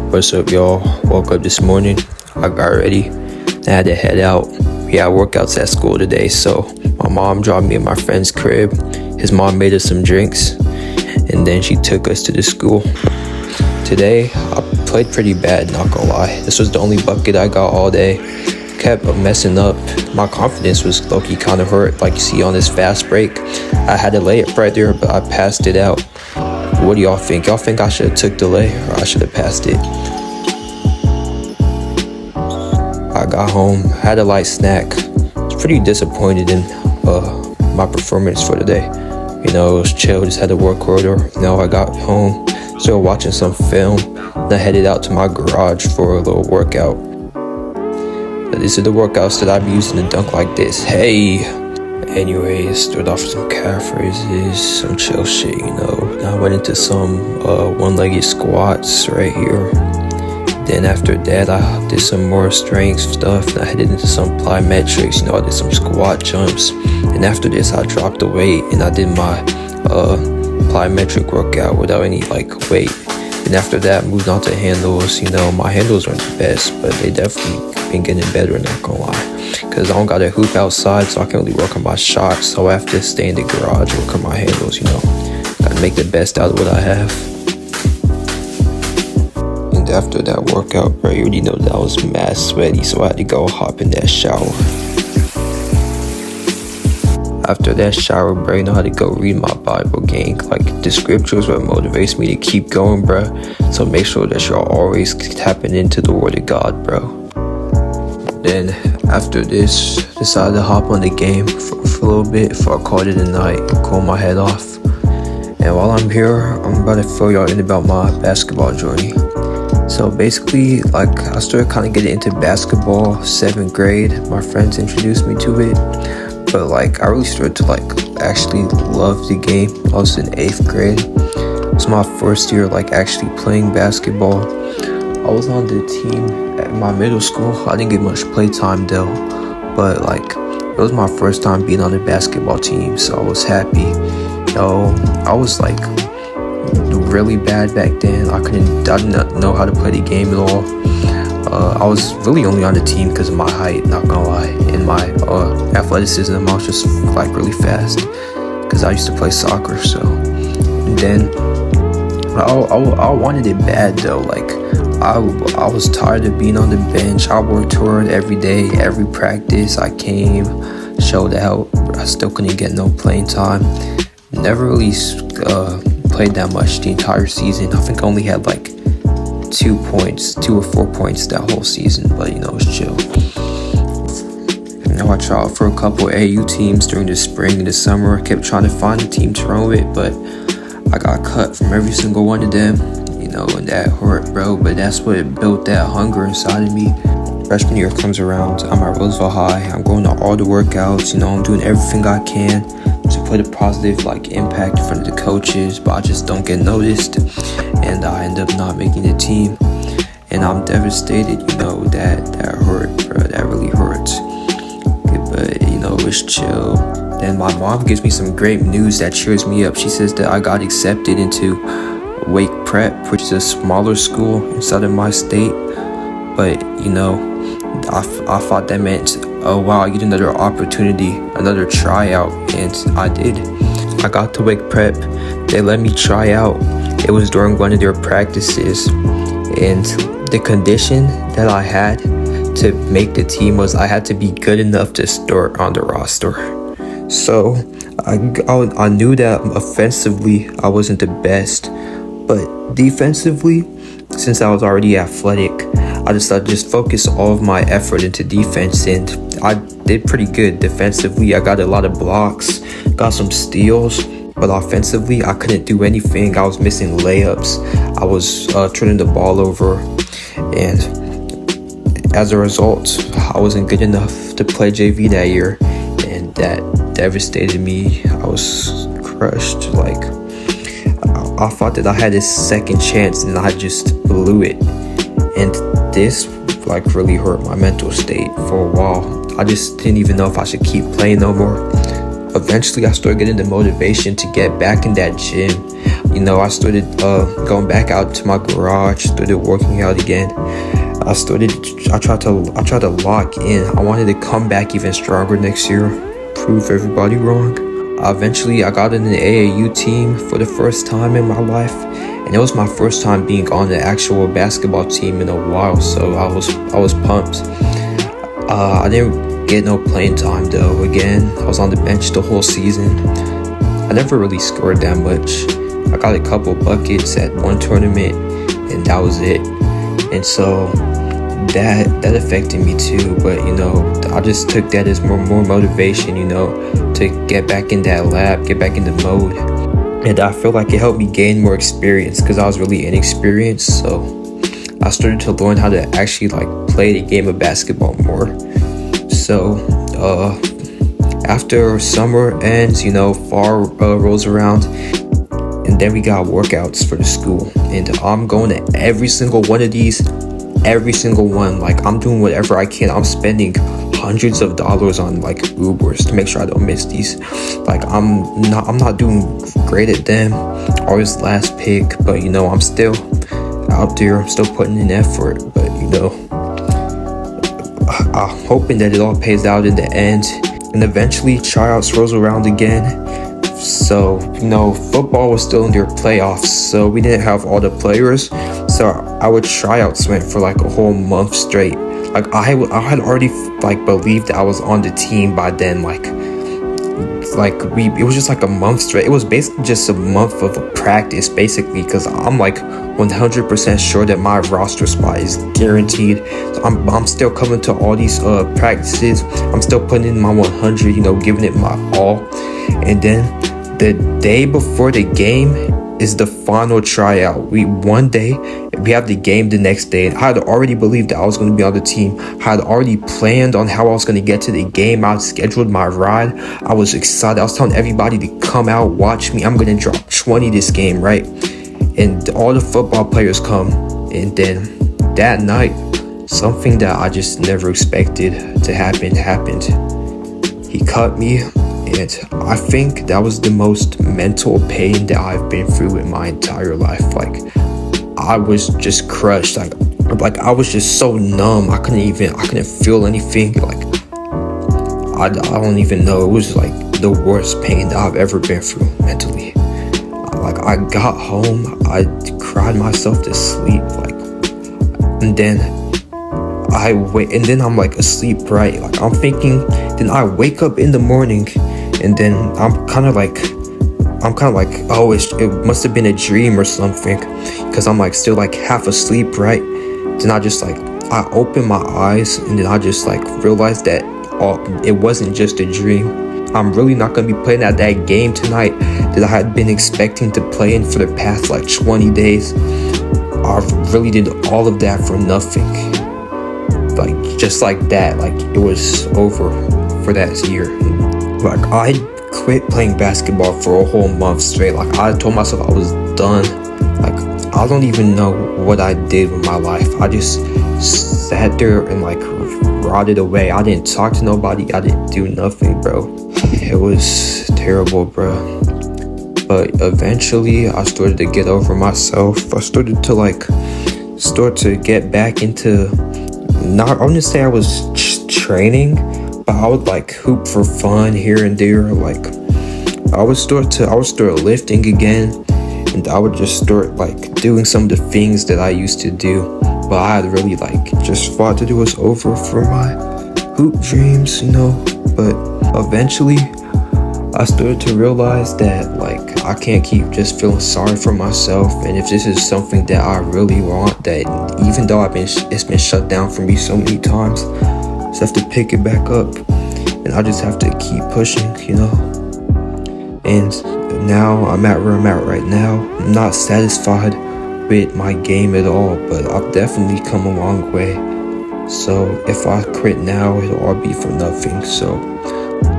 What's up, y'all? Woke up this morning. I got ready. I had to head out. We had workouts at school today, so my mom dropped me at my friend's crib. His mom made us some drinks, and then she took us to the school. Today, I played pretty bad, not gonna lie. This was the only bucket I got all day. Kept messing up. My confidence was low-key kind of hurt, like you see on this fast break. I had to lay it right there, but I passed it out. What do y'all think? Y'all think I should have took the lay, or I should have passed it? I got home, had a light snack. I was pretty disappointed in my performance for the day. You know, it was chill, just had a work order. I got home, started watching some film, and I headed out to my garage for a little workout. These are the workouts that I be using to dunk like this. Hey! Anyways, started off with some calf raises, some chill shit, Then I went into some one-legged squats right here. Then after that, I did some more strength stuff. And I headed into some plyometrics, I did some squat jumps. And after this, I dropped the weight and I did my plyometric workout without any weight. And after that, moved on to handles. My handles aren't the best, but they definitely been getting better, not gonna lie. Cause I don't got a hoop outside, so I can't really work on my shots. So I have to stay in the garage, work on my handles, Gotta make the best out of what I have. And after that workout, bro, you already know that I was mad sweaty, so I had to go hop in that shower. After that shower, bro, you know how to go read my Bible, gang. The scriptures what motivates me to keep going, bro. So make sure that you're always tapping into the word of God, bro. Then after this, decided to hop on the game for a little bit before I called it a night and cool my head off. And while I'm here, I'm about to fill y'all in about my basketball journey. So basically, I started kind of getting into basketball 7th grade. My friends introduced me to it. But I really started to actually love the game. I was in 8th grade. It was my first year actually playing basketball. I was on the team at my middle school. I didn't get much play time though, but it was my first time being on the basketball team, so I was happy. I was really bad back then. I did not know how to play the game at all. I was really only on the team because of my height, not gonna lie, and my athleticism. I was just really fast because I used to play soccer. So, and then I wanted it bad though. I was tired of being on the bench. I worked hard every day, every practice. I came, showed out. I still couldn't get no playing time. Never really played that much the entire season. I think I only had 2 or 4 points that whole season, but it was chill. I tried out for a couple AU teams during the spring and the summer. I kept trying to find a team to run with, but I got cut from every single one of them. And that hurt, bro, but that's what built that hunger inside of me. Freshman year comes around, I'm at Roosevelt High, I'm going to all the workouts, I'm doing everything I can to put a positive impact in front of the coaches, but I just don't get noticed, and I end up not making the team, and I'm devastated, that hurt, bro, that really hurts, but, it's chill. Then my mom gives me some great news that cheers me up. She says that I got accepted into Wake Prep, which is a smaller school inside of my state, but I thought that meant, oh wow, you get another opportunity, another tryout, and I did. I got to Wake Prep, they let me try out. It was during one of their practices, and the condition that I had to make the team was I had to be good enough to start on the roster. So I knew that offensively I wasn't the best, but defensively, since I was already athletic, I decided to just focus all of my effort into defense, and I did pretty good defensively. I got a lot of blocks, got some steals, but offensively, I couldn't do anything. I was missing layups. I was turning the ball over, and as a result, I wasn't good enough to play JV that year, and that devastated me. I was crushed. I thought that I had this second chance and I just blew it, and this really hurt my mental state for a while. I just didn't even know if I should keep playing no more. Eventually I started getting the motivation to get back in that gym. I started going back out to my garage, started working out again. I tried to lock in. I wanted to come back even stronger next year, prove everybody wrong. Eventually, I got in the AAU team for the first time in my life, and it was my first time being on the actual basketball team in a while. So I was pumped. I didn't get no playing time though. Again, I was on the bench the whole season. I never really scored that much. I got a couple buckets at one tournament, and that was it. And so that affected me too. But I just took that as more motivation, to get back in that lab, get back in the mode. And I feel like it helped me gain more experience because I was really inexperienced. So I started to learn how to actually play the game of basketball more. So after summer ends, fall rolls around, and then we got workouts for the school, and I'm going to every single one of these, every single one. I'm doing whatever I can. I'm spending hundreds of dollars on Ubers to make sure I don't miss these. I'm not doing great at them, always last pick, but I'm still out there. I'm still putting in effort, but I'm hoping that it all pays out in the end. And eventually tryouts rolls around again. So football was still in their playoffs, so we didn't have all the players. So our tryouts went for a whole month straight. I had already believed that I was on the team by then. It was just a month straight. It was basically just a month of practice, basically, because I'm 100% sure that my roster spot is guaranteed. So I'm still coming to all these practices. I'm still putting in my 100, giving it my all. And then the day before the game is the final tryout. One day we have the game the next day, and I had already believed that I was going to be on the team. I had already planned on how I was going to get to the game. I scheduled my ride. I was excited. I was telling everybody to come out, watch me. I'm going to drop 20 this game, right? And all the football players come, and then that night, something that I just never expected to happen happened. He cut me, and I think that was the most mental pain that I've been through in my entire life. I was just crushed. I was just so numb. I couldn't feel anything. I don't even know. It was the worst pain that I've ever been through mentally. I got home, I cried myself to sleep, and then I'm asleep, right? I'm thinking, then I wake up in the morning, and then I'm kind of oh, it must have been a dream or something, because I'm still half asleep, right? Then I open my eyes, and then I just realized that it wasn't just a dream. I'm really not going to be playing at that game tonight that I had been expecting to play in for the past 20 days. I really did all of that for nothing. Just like that, it was over for that year. I quit playing basketball for a whole month straight. I told myself I was done. I don't even know what I did with my life. I just sat there and rotted away. I didn't talk to nobody. I didn't do nothing, bro. It was terrible, bro. But eventually I started to get over myself. I started to get back into, I wouldn't say I was training, but I would hoop for fun here and there. I would start lifting again, and I would just start doing some of the things that I used to do. But I had really just thought that it was over for my hoop dreams, But eventually I started to realize that I can't keep just feeling sorry for myself, and if this is something that I really want, that even though it's been shut down for me so many times, I just have to pick it back up, and I just have to keep pushing, And now I'm at where I'm at right now. I'm not satisfied with my game at all, but I've definitely come a long way. So if I quit now, it'll all be for nothing. So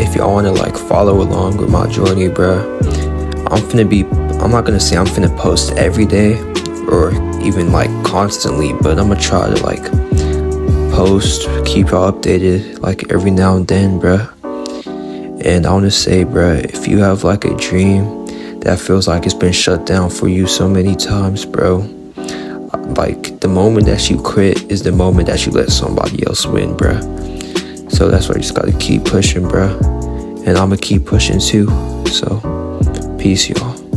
if y'all want to follow along with my journey, bruh, I'm not gonna say I'm finna post every day or even constantly, but I'm gonna try to post, keep y'all updated every now and then, bruh. And I want to say, bruh, if you have a dream that feels like it's been shut down for you so many times, bro. Like, the moment that you quit is the moment that you let somebody else win, bro. So that's why you just gotta keep pushing, bro. And I'ma keep pushing too. So, peace, y'all.